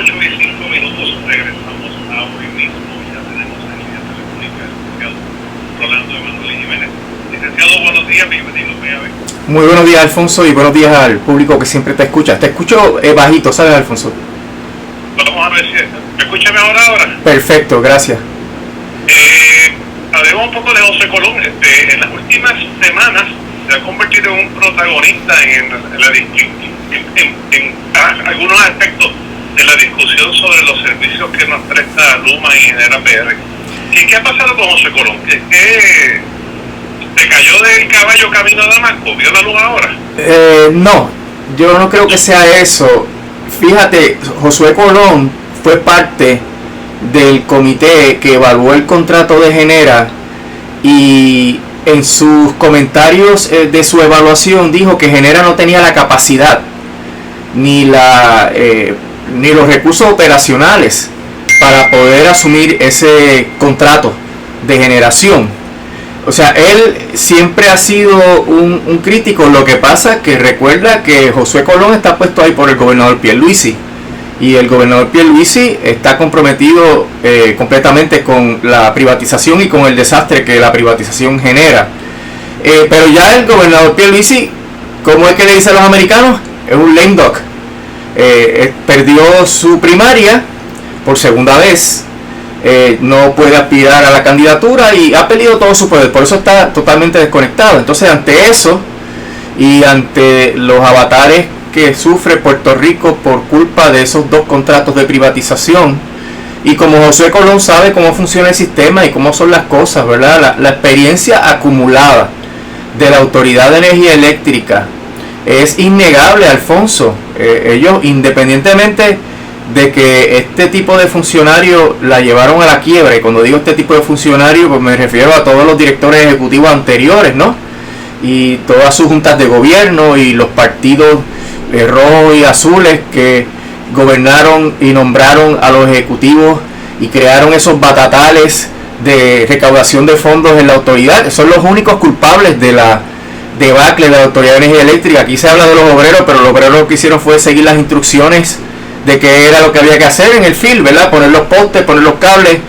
8:05. Regresamos a hoy mismo. Ya tenemos en línea telefónica al licenciado Rolando Emanuel Jiménez. Licenciado, buenos días, bienvenido. Muy buenos días, Alfonso, y buenos días al público que siempre te escucha. Te escucho bajito, ¿sabes, Alfonso? Vamos a ver si me escucha mejor ahora. Perfecto, gracias. Hablemos un poco de José Colón. En las últimas semanas se ha convertido en un protagonista en algunos aspectos de la discusión sobre los servicios que nos presta Luma y Genera PR. ¿Qué ha pasado con José Colón? ¿Se cayó del caballo camino a Damasco? ¿Vio la luz ahora? No, yo no creo que sea eso. Fíjate, Josué Colón fue parte del comité que evaluó el contrato de Genera, y en sus comentarios de su evaluación dijo que Genera no tenía la capacidad ni los recursos operacionales para poder asumir ese contrato de generación. O sea, él siempre ha sido un crítico. Lo que pasa es que recuerda que Josué Colón está puesto ahí por el gobernador Pierluisi, y el gobernador Pierluisi está comprometido completamente con la privatización y con el desastre que la privatización genera. Pero ya el gobernador Pierluisi, ¿cómo es que le dice a los americanos? Es un lame duck. Perdió su primaria por segunda vez. No puede aspirar a la candidatura y ha perdido todo su poder, por eso está totalmente desconectado. Entonces, ante eso y ante los avatares que sufre Puerto Rico por culpa de esos dos contratos de privatización, y como José Colón sabe cómo funciona el sistema y cómo son las cosas, ¿verdad? La experiencia acumulada de la Autoridad de Energía Eléctrica es innegable, Alfonso. Ellos, independientemente de que este tipo de funcionario la llevaron a la quiebra, y cuando digo este tipo de funcionario, pues me refiero a todos los directores ejecutivos anteriores, ¿no? Y todas sus juntas de gobierno y los partidos rojos y azules que gobernaron y nombraron a los ejecutivos y crearon esos batatales de recaudación de fondos en la autoridad. Son los únicos culpables de la debacle de la Autoridad de Energía Eléctrica. Aquí se habla de los obreros, pero los obreros lo que hicieron fue seguir las instrucciones de qué era lo que había que hacer en el field, ¿verdad? Poner los postes, poner los cables,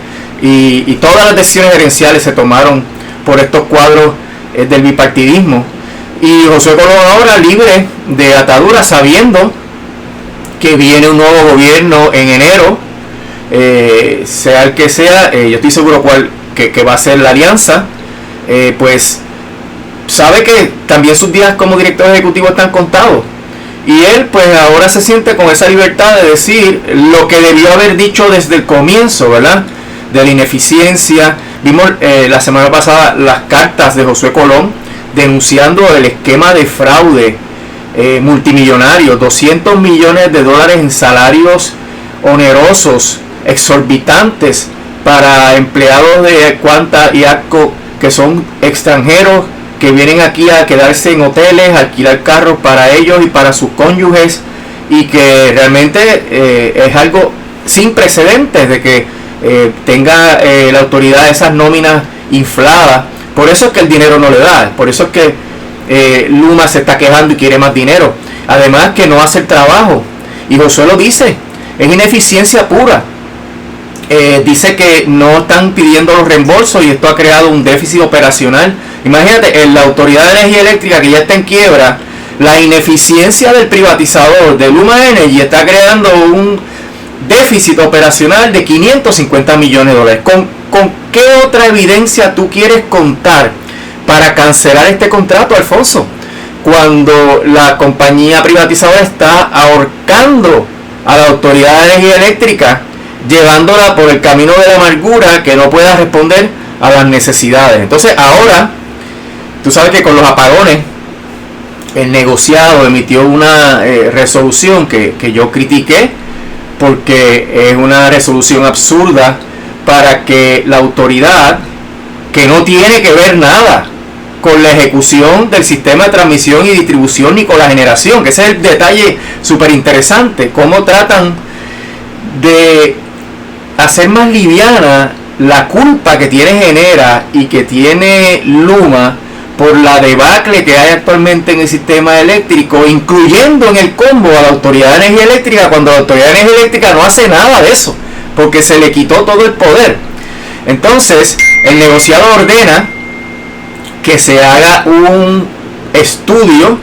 y todas las decisiones gerenciales se tomaron por estos cuadros del bipartidismo. Y José Colón ahora libre de ataduras, sabiendo que viene un nuevo gobierno en enero, sea el que sea, yo estoy seguro que va a ser la alianza, pues sabe que también sus días como director ejecutivo están contados. Y él pues ahora se siente con esa libertad de decir lo que debió haber dicho desde el comienzo, ¿verdad? De la ineficiencia. Vimos la semana pasada las cartas de Josué Colón denunciando el esquema de fraude multimillonario, $200 millones en salarios onerosos, exorbitantes para empleados de Quanta y ATCO que son extranjeros, que vienen aquí a quedarse en hoteles, a alquilar carros para ellos y para sus cónyuges, y que realmente es algo sin precedentes de que tenga la autoridad esas nóminas infladas. Por eso es que el dinero no le da, por eso es que Luma se está quejando y quiere más dinero. Además que no hace el trabajo, y Josué lo dice, es ineficiencia pura. Dice que no están pidiendo los reembolsos y esto ha creado un déficit operacional. Imagínate, en la Autoridad de Energía Eléctrica, que ya está en quiebra, la ineficiencia del privatizador de Luma Energy está creando un déficit operacional de $550 millones. ¿Con qué otra evidencia tú quieres contar para cancelar este contrato, Alfonso? Cuando la compañía privatizadora está ahorcando a la Autoridad de Energía Eléctrica, llevándola por el camino de la amargura, que no pueda responder a las necesidades. Entonces ahora, tú sabes que con los apagones, el negociado emitió una resolución que yo critiqué, porque es una resolución absurda para que la autoridad, que no tiene que ver nada con la ejecución del sistema de transmisión y distribución ni con la generación, que ese es el detalle súper interesante, cómo tratan de hacer más liviana la culpa que tiene Genera y que tiene Luma por la debacle que hay actualmente en el sistema eléctrico, incluyendo en el combo a la Autoridad de Energía Eléctrica, cuando la Autoridad de Energía Eléctrica no hace nada de eso, porque se le quitó todo el poder. Entonces, el negociado ordena que se haga un estudio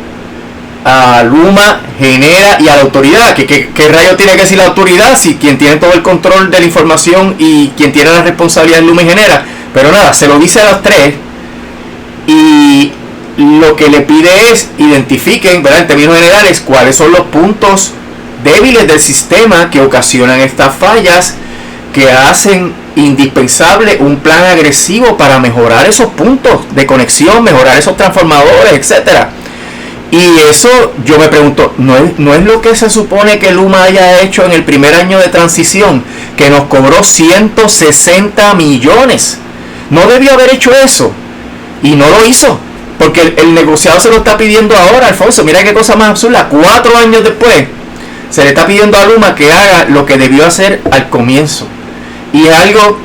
a Luma, Genera y a la autoridad. ¿Qué rayo tiene que decir la autoridad si quien tiene todo el control de la información y quien tiene la responsabilidad es Luma y Genera? Pero nada, se lo dice a los tres y lo que le pide es identifiquen, ¿verdad?, en términos generales, cuáles son los puntos débiles del sistema que ocasionan estas fallas, que hacen indispensable un plan agresivo para mejorar esos puntos de conexión, mejorar esos transformadores, etcétera. Y eso yo me pregunto, ¿no es lo que se supone que Luma haya hecho en el primer año de transición, que nos cobró 160 millones? No debió haber hecho eso y no lo hizo, porque el negociado se lo está pidiendo ahora, Alfonso. Mira qué cosa más absurda, 4 años después se le está pidiendo a Luma que haga lo que debió hacer al comienzo, y es algo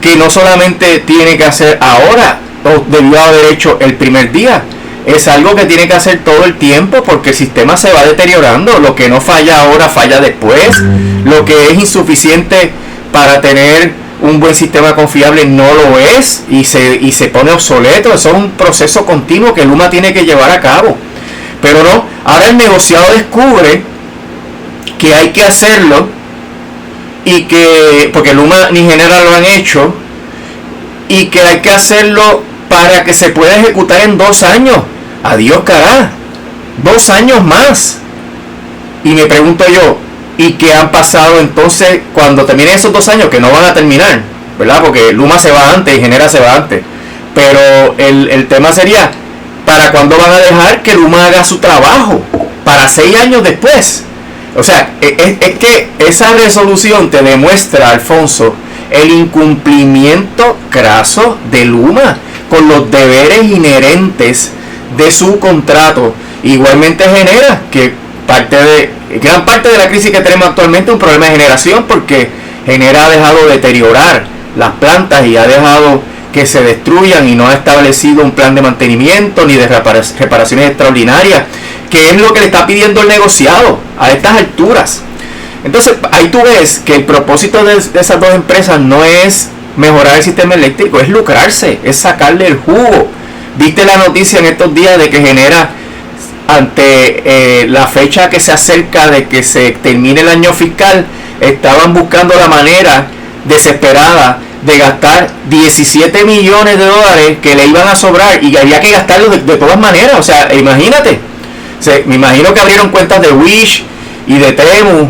que no solamente tiene que hacer ahora o debió haber hecho el primer día, es algo que tiene que hacer todo el tiempo, porque el sistema se va deteriorando. Lo que no falla ahora falla después, lo que es insuficiente para tener un buen sistema confiable no lo es y se pone obsoleto. Eso es un proceso continuo que Luma tiene que llevar a cabo. Pero no, ahora el negociado descubre que hay que hacerlo, y que, porque Luma ni Genera lo han hecho, y que hay que hacerlo para que se pueda ejecutar en 2 años. Adiós, cará, 2 años más. Y me pregunto yo, ¿y qué han pasado entonces cuando terminen esos 2 años, que no van a terminar, ¿verdad? Porque Luma se va antes y Genera se va antes. Pero el tema sería, ¿para cuándo van a dejar que Luma haga su trabajo? Para 6 años después. O sea, es que esa resolución te demuestra, Alfonso, el incumplimiento craso de Luma con los deberes inherentes de su contrato. Igualmente Genera, que gran parte de la crisis que tenemos actualmente es un problema de generación, porque Genera ha dejado de deteriorar las plantas y ha dejado que se destruyan, y no ha establecido un plan de mantenimiento ni de reparaciones extraordinarias, que es lo que le está pidiendo el negociado a estas alturas. Entonces ahí tú ves que el propósito de esas dos empresas no es mejorar el sistema eléctrico, es lucrarse, es sacarle el jugo. Viste la noticia en estos días de que Genera, ante la fecha que se acerca de que se termine el año fiscal, estaban buscando la manera desesperada de gastar 17 millones de dólares que le iban a sobrar, y había que gastarlo de todas maneras. O sea, imagínate. Me imagino que abrieron cuentas de Wish y de Temu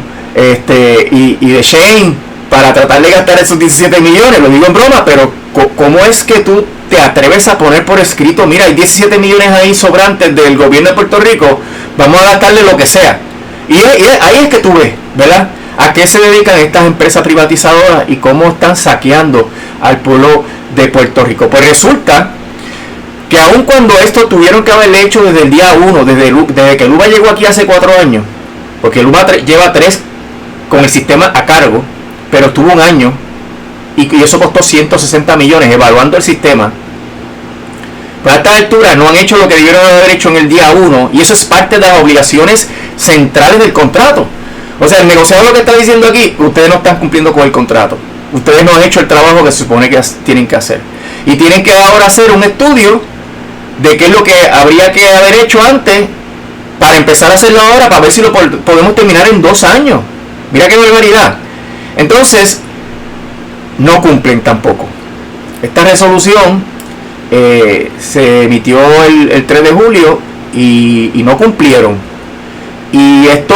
y de Shane para tratar de gastar esos 17 millones. Lo digo en broma, pero ¿cómo es que tú te atreves a poner por escrito, mira, hay 17 millones ahí sobrantes del gobierno de Puerto Rico, vamos a gastarle lo que sea? Y ahí es que tú ves, ¿verdad?, a qué se dedican estas empresas privatizadoras y cómo están saqueando al pueblo de Puerto Rico. Pues resulta que aun cuando esto tuvieron que haberle hecho desde el día 1, desde que Luma llegó aquí hace 4 años, porque Luma lleva 3 con el sistema a cargo, pero estuvo 1 año, y eso costó 160 millones evaluando el sistema. Pues a esta altura no han hecho lo que debieron haber hecho en el día 1, y eso es parte de las obligaciones centrales del contrato. O sea, el negociador lo que está diciendo aquí, ustedes no están cumpliendo con el contrato, ustedes no han hecho el trabajo que se supone que tienen que hacer, y tienen que ahora hacer un estudio de qué es lo que habría que haber hecho antes para empezar a hacerlo ahora, para ver si lo podemos terminar en 2 años. Mira qué barbaridad. Entonces no cumplen tampoco. Esta resolución se emitió el 3 de julio y no cumplieron. Y esto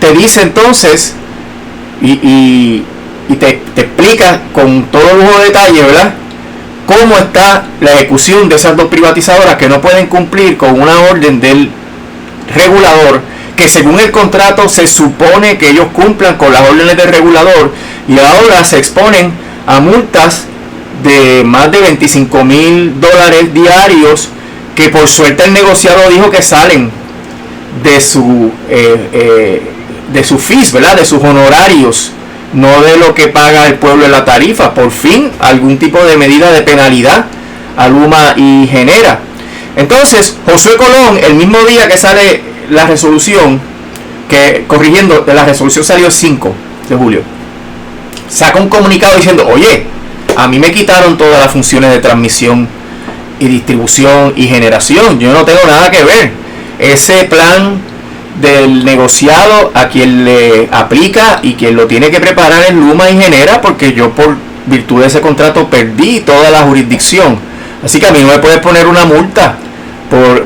te dice entonces y te explica con todo lujo de detalle, ¿verdad?, cómo está la ejecución de esas dos privatizadoras que no pueden cumplir con una orden del regulador, que según el contrato se supone que ellos cumplan con las órdenes del regulador, y ahora se exponen a multas de más de $25,000 diarios, que por suerte el negociado dijo que salen de su fees, ¿verdad?, de sus honorarios, no de lo que paga el pueblo en la tarifa. Por fin algún tipo de medida de penalidad a Luma y Genera. Entonces, Josué Colón, el mismo día que sale la resolución, que corrigiendo, la resolución salió el 5 de julio, saca un comunicado diciendo, oye, a mí me quitaron todas las funciones de transmisión y distribución y generación, yo no tengo nada que ver. Ese plan del negociado a quien le aplica y quien lo tiene que preparar es Luma y Genera, porque yo por virtud de ese contrato perdí toda la jurisdicción. Así que a mí no me puedes poner una multa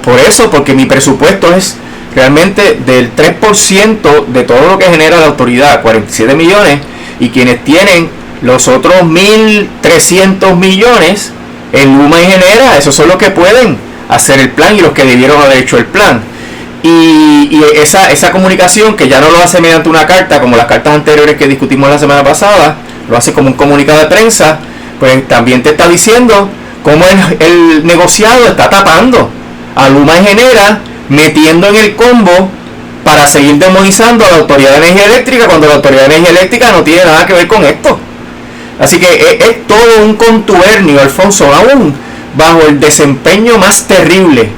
por eso, porque mi presupuesto es realmente del 3% de todo lo que genera la autoridad, 47 millones, y quienes tienen los otros 1.300 millones en Luma y Genera, esos son los que pueden hacer el plan y los que debieron haber hecho el plan. Y esa comunicación, que ya no lo hace mediante una carta como las cartas anteriores que discutimos la semana pasada, lo hace como un comunicado de prensa, pues también te está diciendo cómo el negociado está tapando a Luma y Genera, metiendo en el combo para seguir demonizando a la Autoridad de Energía Eléctrica, cuando la Autoridad de Energía Eléctrica no tiene nada que ver con esto. Así que es todo un contubernio, Alfonso, aún bajo el desempeño más terrible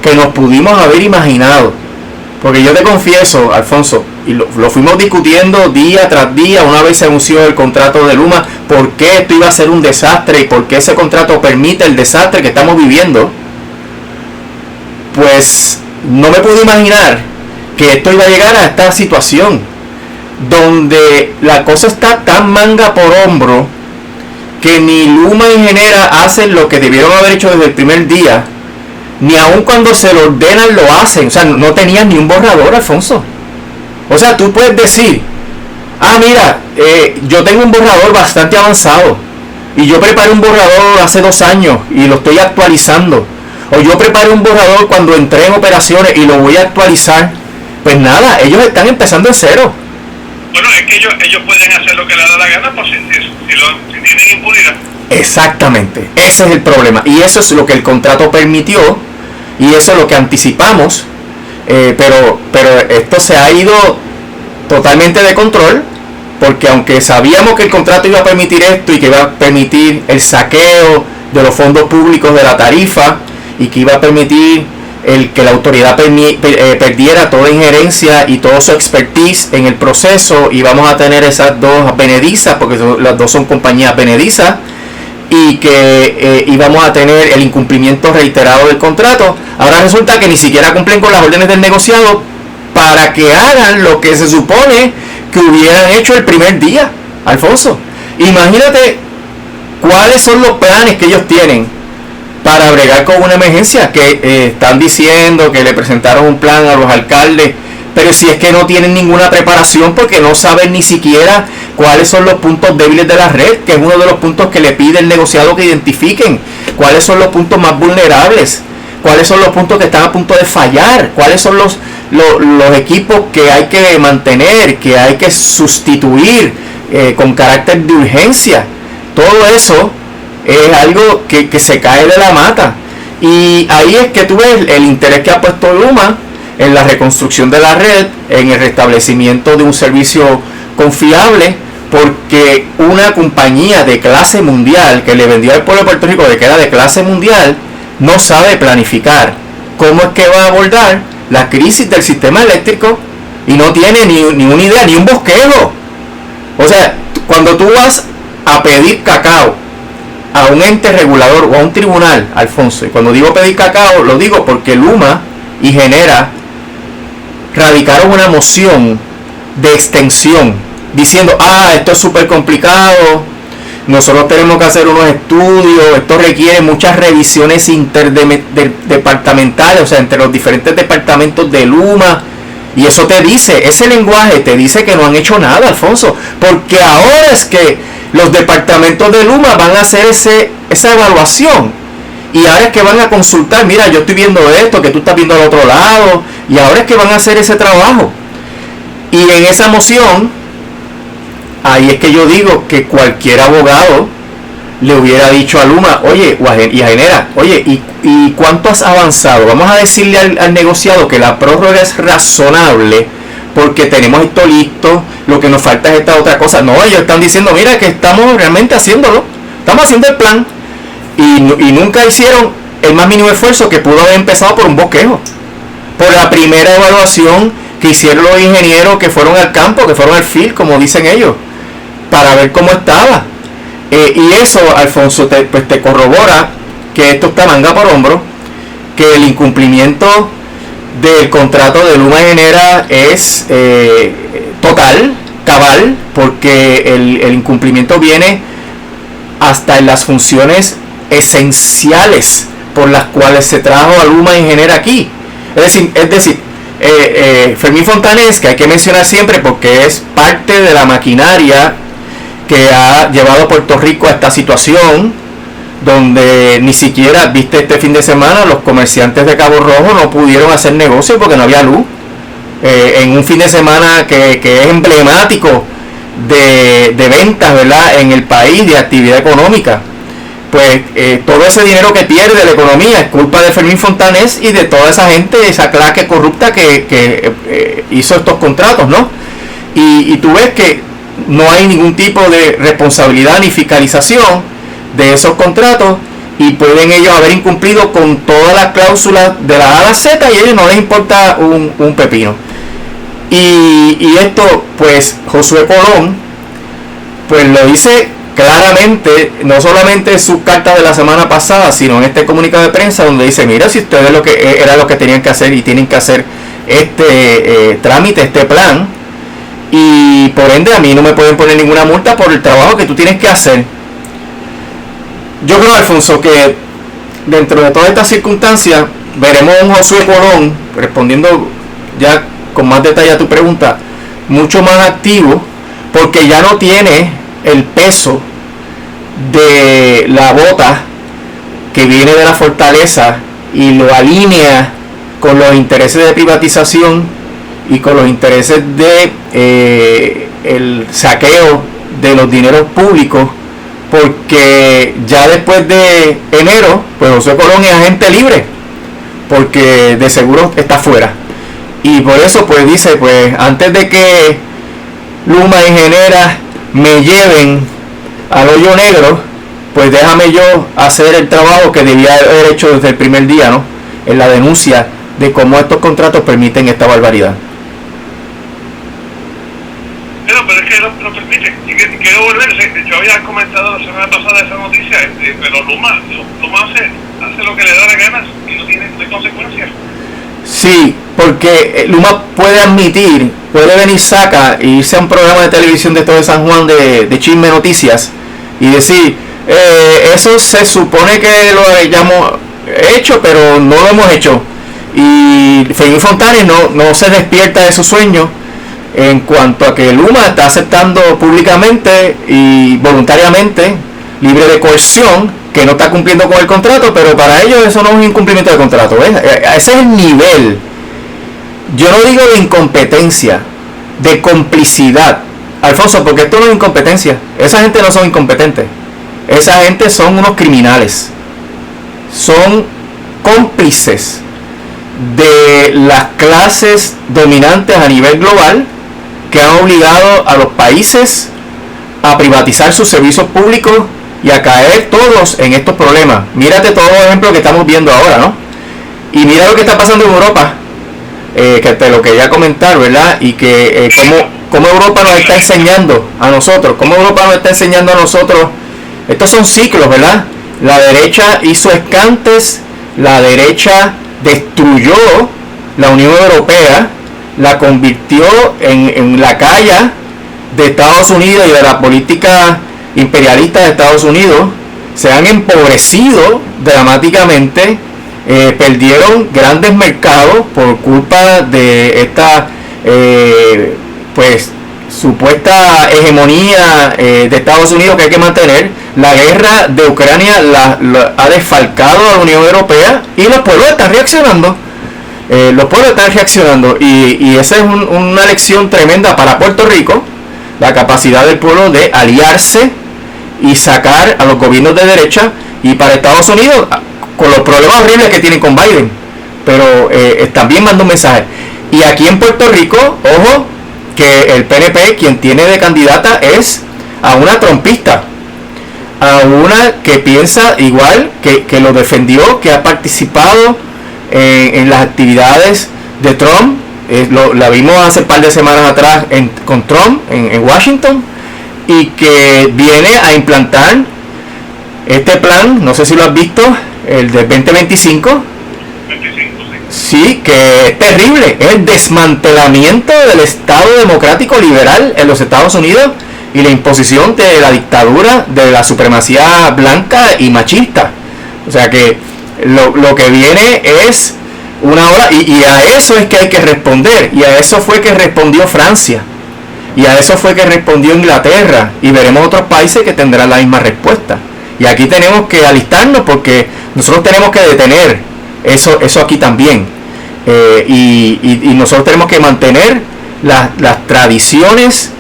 que nos pudimos haber imaginado. Porque yo te confieso, Alfonso, y lo fuimos discutiendo día tras día, una vez se anunció el contrato de Luma, por qué esto iba a ser un desastre y por qué ese contrato permite el desastre que estamos viviendo. Pues no me pude imaginar que esto iba a llegar a esta situación, donde la cosa está tan manga por hombro que ni Luma y Genera hacen lo que debieron haber hecho desde el primer día, ni aun cuando se lo ordenan lo hacen. O sea, no tenían ni un borrador, Alfonso. O sea, tú puedes decir, mira, yo tengo un borrador bastante avanzado y yo preparé un borrador hace 2 años y lo estoy actualizando, o yo preparé un borrador cuando entré en operaciones y lo voy a actualizar. Pues nada, ellos están empezando de cero. Bueno, es que ellos pueden hacer lo que les da la gana, pues si tienen impunidad. Exactamente, ese es el problema, y eso es lo que el contrato permitió y eso es lo que anticipamos, pero esto se ha ido totalmente de control, porque aunque sabíamos que el contrato iba a permitir esto y que iba a permitir el saqueo de los fondos públicos de la tarifa y que iba a permitir que la autoridad perdiera toda injerencia y todo su expertise en el proceso, y vamos a tener esas dos benedizas, porque las dos son compañías benedizas, y que íbamos a tener el incumplimiento reiterado del contrato. Ahora resulta que ni siquiera cumplen con las órdenes del negociado para que hagan lo que se supone que hubieran hecho el primer día. Alfonso, imagínate cuáles son los planes que ellos tienen para bregar con una emergencia, que están diciendo que le presentaron un plan a los alcaldes, pero si es que no tienen ninguna preparación, porque no saben ni siquiera cuáles son los puntos débiles de la red, que es uno de los puntos que le pide el negociado que identifiquen, cuáles son los puntos más vulnerables, cuáles son los puntos que están a punto de fallar, cuáles son los equipos que hay que mantener, que hay que sustituir con carácter de urgencia. Todo eso es algo que se cae de la mata, y ahí es que tú ves el interés que ha puesto Luma en la reconstrucción de la red, en el restablecimiento de un servicio confiable, porque una compañía de clase mundial que le vendió al pueblo de Puerto Rico de que era de clase mundial no sabe planificar cómo es que va a abordar la crisis del sistema eléctrico, y no tiene ni una idea, ni un bosquejo. O sea, cuando tú vas a pedir cacao a un ente regulador o a un tribunal, Alfonso, y cuando digo pedir cacao, lo digo porque Luma y Genera radicaron una moción de extensión diciendo, esto es súper complicado, nosotros tenemos que hacer unos estudios, esto requiere muchas revisiones interdepartamentales, o sea, entre los diferentes departamentos de Luma, y eso te dice, ese lenguaje te dice que no han hecho nada, Alfonso, porque ahora es que los departamentos de Luma van a hacer esa evaluación. Y ahora es que van a consultar, mira, yo estoy viendo esto, que tú estás viendo al otro lado, y ahora es que van a hacer ese trabajo. Y en esa moción, ahí es que yo digo que cualquier abogado le hubiera dicho a Luma, oye, y a Genera, oye, ¿y cuánto has avanzado? Vamos a decirle al negociado que la prórroga es razonable, porque tenemos esto listo, lo que nos falta es esta otra cosa. No, ellos están diciendo, mira, que estamos realmente haciéndolo, estamos haciendo el plan. Y nunca hicieron el más mínimo esfuerzo, que pudo haber empezado por un bosquejo, por la primera evaluación que hicieron los ingenieros que fueron al campo, que fueron al field, como dicen ellos, para ver cómo estaba. Y eso, Alfonso, te corrobora que esto está manga por hombro, que el incumplimiento del contrato de Luma Genera es total, cabal, porque el incumplimiento viene hasta en las funciones esenciales por las cuales se trajo a Luma Genera aquí. Es decir, Fermín Fontanés, que hay que mencionar siempre porque es parte de la maquinaria que ha llevado a Puerto Rico a esta situación, donde ni siquiera, viste, este fin de semana los comerciantes de Cabo Rojo no pudieron hacer negocio porque no había luz, en un fin de semana que es emblemático de ventas, ¿verdad?, en el país, de actividad económica. Pues todo ese dinero que pierde la economía es culpa de Fermín Fontanés y de toda esa gente, esa clase corrupta que hizo estos contratos, ¿no? Y tú ves que no hay ningún tipo de responsabilidad ni fiscalización de esos contratos, y pueden ellos haber incumplido con todas las cláusulas de la A a la Z y a ellos no les importa un pepino. Y esto, pues Josué Colón pues lo dice claramente, no solamente en su carta de la semana pasada, sino en este comunicado de prensa, donde dice: mira, si ustedes lo que era lo que tenían que hacer, y tienen que hacer este trámite, este plan, y por ende a mí no me pueden poner ninguna multa por el trabajo que tú tienes que hacer. Yo creo, Alfonso, que dentro de todas estas circunstancias veremos un Josué Colón, respondiendo ya con más detalle a tu pregunta, mucho más activo, porque ya no tiene el peso de la bota que viene de la fortaleza y lo alinea con los intereses de privatización y con los intereses de el saqueo de los dineros públicos, porque ya después de enero pues José Colón es agente libre, porque de seguro está fuera, y por eso pues dice: pues antes de que Luma y Genera me lleven al hoyo negro, pues déjame yo hacer el trabajo que debía haber hecho desde el primer día, ¿no?, en la denuncia de cómo estos contratos permiten esta barbaridad. Pero es que no permite. Y quiero volver, yo había comentado la semana pasada esa noticia, pero Luma hace lo que le da la gana y no tiene consecuencias. Sí, porque Luma puede admitir, puede venir Saca y irse a un programa de televisión de todo San Juan de Chisme Noticias y decir: eso se supone que lo hayamos hecho, pero no lo hemos hecho. Y Fermín Fontanes no se despierta de su sueño en cuanto a que Luma está aceptando públicamente y voluntariamente, libre de coerción, que no está cumpliendo con el contrato, pero para ellos eso no es un incumplimiento de contrato. Ese es el nivel, yo no digo de incompetencia, de complicidad, Alfonso, porque esto no es incompetencia. Esa gente no son incompetentes, esa gente son unos criminales, son cómplices de las clases dominantes a nivel global, que han obligado a los países a privatizar sus servicios públicos y a caer todos en estos problemas. Mírate todos los ejemplos que estamos viendo ahora, ¿no? Y mira lo que está pasando en Europa, que te lo quería comentar, ¿verdad? Y que cómo Europa nos está enseñando a nosotros, estos son ciclos, ¿verdad? La derecha hizo escantes, la derecha destruyó la Unión Europea, la convirtió en la calla de Estados Unidos y de la política imperialista de Estados Unidos. Se han empobrecido dramáticamente, perdieron grandes mercados por culpa de esta pues supuesta hegemonía de Estados Unidos que hay que mantener. La guerra de Ucrania la ha desfalcado a la Unión Europea y los pueblos están reaccionando. Y esa es una lección tremenda para Puerto Rico, la capacidad del pueblo de aliarse y sacar a los gobiernos de derecha, y para Estados Unidos con los problemas horribles que tienen con Biden, pero también manda un mensaje. Y aquí en Puerto Rico, ojo, que el PNP quien tiene de candidata es a una trompista, a una que piensa igual, que lo defendió, que ha participado en las actividades de Trump. La vimos hace un par de semanas atrás con Trump en Washington, y que viene a implantar este plan, no sé si lo has visto, el de 2025. 25, sí, que es terrible, es el desmantelamiento del Estado democrático liberal en los Estados Unidos y la imposición de la dictadura de la supremacía blanca y machista. O sea que lo que viene es una hora, y a eso es que hay que responder, y a eso fue que respondió Francia, y a eso fue que respondió Inglaterra, y veremos otros países que tendrán la misma respuesta. Y aquí tenemos que alistarnos, porque nosotros tenemos que detener eso aquí también, y nosotros tenemos que mantener las tradiciones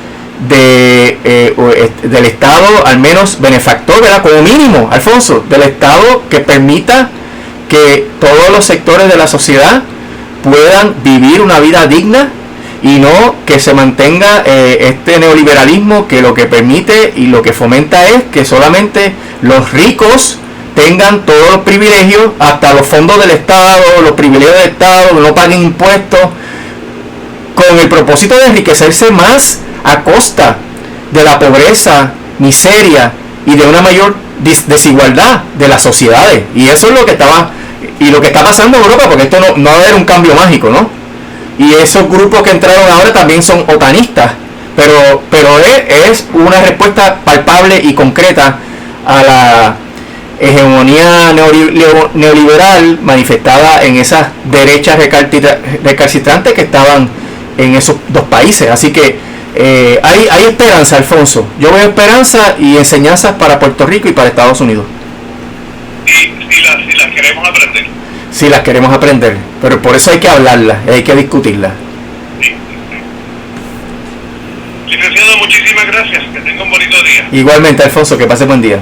del Estado, al menos benefactor, ¿verdad? Como mínimo, Alfonso, del Estado que permita que todos los sectores de la sociedad puedan vivir una vida digna, y no que se mantenga este neoliberalismo que lo que permite y lo que fomenta es que solamente los ricos tengan todos los privilegios, hasta los fondos del Estado, los privilegios del Estado, no paguen impuestos, con el propósito de enriquecerse más a costa de la pobreza, miseria y de una mayor desigualdad de las sociedades. Y eso es lo que está pasando en Europa, porque esto no va a haber un cambio mágico, ¿no? Y esos grupos que entraron ahora también son otanistas, pero es una respuesta palpable y concreta a la hegemonía neoliberal manifestada en esas derechas recalcitrantes que estaban en esos dos países. Así que hay esperanza, Alfonso. Yo veo esperanza y enseñanzas para Puerto Rico y para Estados Unidos. Y si las queremos aprender. Si las queremos aprender, pero por eso hay que hablarlas, hay que discutirlas. Sí. Licenciado, muchísimas gracias. Que tenga un bonito día. Igualmente, Alfonso, que pase buen día.